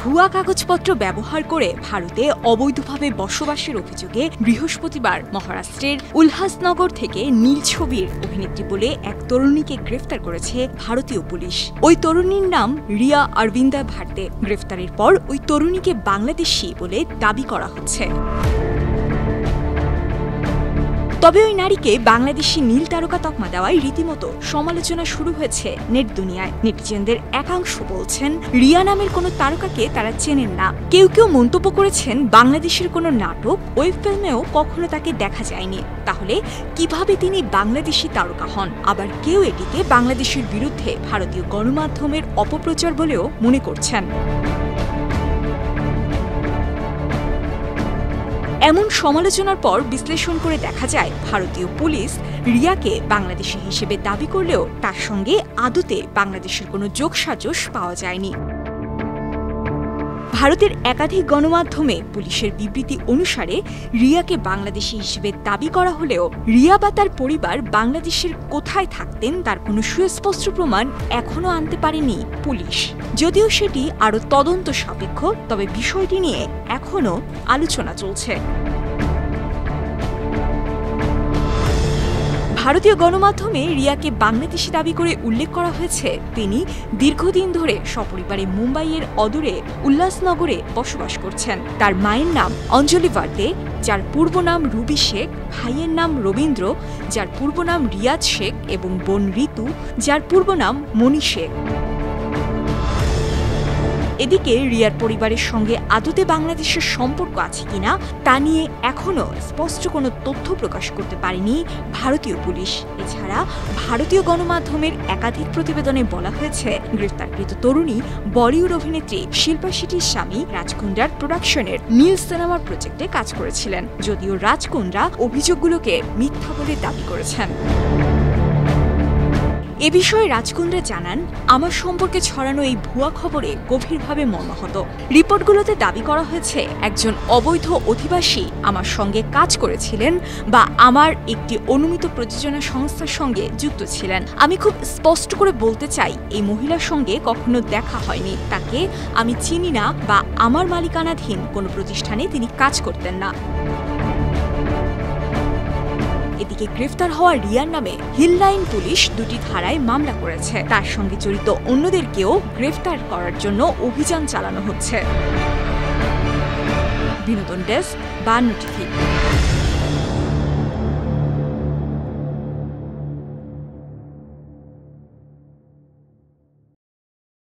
ভুয়া কাগজপত্র ব্যবহার করে ভারতে অবৈধভাবে বসবাসের অভিযোগে বৃহস্পতিবার মহারাষ্ট্রের উল্হাসনগর থেকে নীল ছবির অভিনেত্রী বলে এক তরুণীকে গ্রেফতার করেছে ভারতীয় পুলিশ। ওই তরুণীর নাম রিয়া অরবিন্দা ভারতে। গ্রেফতারের পর ওই তরুণীকে বাংলাদেশি বলে দাবি করা হচ্ছে। তবে ওই নারীকে বাংলাদেশি নীল তারকা তকমা দেওয়ায় রীতিমতো সমালোচনা শুরু হয়েছে নেট দুনিয়ায়। নেটিজেনদের একাংশ বলছেন রিয়া নামের কোনো তারকাকে তারা চেনেন না। কেউ কেউ মন্তব্য করেছেন বাংলাদেশের কোনো নাটক, ওয়েব ফিল্মেও কখনো তাকে দেখা যায়নি, তাহলে কিভাবে তিনি বাংলাদেশি তারকা হন। আবার কেউ এটিকে বাংলাদেশের বিরুদ্ধে ভারতীয় গণমাধ্যমের অপপ্রচার বলেও মনে করছেন। এমন সমালোচনার পর বিশ্লেষণ করে দেখা যায় ভারতীয় পুলিশ রিয়াকে বাংলাদেশি হিসেবে দাবি করলেও তার সঙ্গে আদতে বাংলাদেশের কোনো যোগসাজশ পাওয়া যায়নি। ভারতের একাধিক গণমাধ্যমে পুলিশের বিবৃতি অনুসারে রিয়াকে বাংলাদেশি হিসেবে দাবি করা হলেও রিয়া বা তার পরিবার বাংলাদেশের কোথায় থাকতেন তার কোনো সুস্পষ্ট প্রমাণ এখনও আনতে পারেনি পুলিশ। যদিও সেটি আরও তদন্ত সাপেক্ষ, তবে বিষয়টি নিয়ে এখনও আলোচনা চলছে। ভারতীয় গণমাধ্যমে রিয়াকে বাংলাদেশি দাবি করে উল্লেখ করা হয়েছে তিনি দীর্ঘদিন ধরে সপরিবারে মুম্বাইয়ের অদূরে উল্লাসনগরে বসবাস করছেন। তার মায়ের নাম অঞ্জলি ভারতে, যার পূর্ব নাম রুবি শেখ, ভাইয়ের নাম রবীন্দ্র, যার পূর্ব নাম রিয়াজ শেখ, এবং বোন ঋতু, যার পূর্ব নাম মণি শেখ। এদিকে রিয়ার পরিবারের সঙ্গে আদতে বাংলাদেশের সম্পর্ক আছে কিনা তা নিয়ে এখনও স্পষ্ট কোনো তথ্য প্রকাশ করতে পারেনি ভারতীয় পুলিশ। এছাড়া ভারতীয় গণমাধ্যমের একাধিক প্রতিবেদনে বলা হয়েছে গ্রেফতারকৃত তরুণী বলিউড অভিনেত্রী শিল্পা শেট্টির স্বামী রাজ কুন্দ্রার প্রোডাকশনের নীল সিনেমার প্রজেক্টে কাজ করেছিলেন, যদিও রাজ কুন্দ্রা অভিযোগগুলোকে মিথ্যা বলে দাবি করেছেন। এ বিষয়ে রাজ কুন্দ্রা জানান, আমার সম্পর্কে ছড়ানো এই ভুয়া খবরে গভীরভাবে মর্মাহত। রিপোর্টগুলোতে দাবি করা হয়েছে একজন অবৈধ অধিবাসী আমার সঙ্গে কাজ করেছিলেন বা আমার একটি অনুমিত প্রযোজনা সংস্থার সঙ্গে যুক্ত ছিলেন। আমি খুব স্পষ্ট করে বলতে চাই, এই মহিলার সঙ্গে কখনো দেখা হয়নি, তাকে আমি চিনি না বা আমার মালিকানাধীন কোনো প্রতিষ্ঠানে তিনি কাজ করতেন না। এদিকে গ্রেফতার হওয়া রিয়ার নামে হিল লাইন পুলিশ দুটি ধারায় মামলা করেছে। তার সঙ্গে জড়িত অন্যদেরকেও গ্রেফতার করার জন্য অভিযান চালানো হচ্ছে। বিনোদন ডেস্ক, 52 টিভি।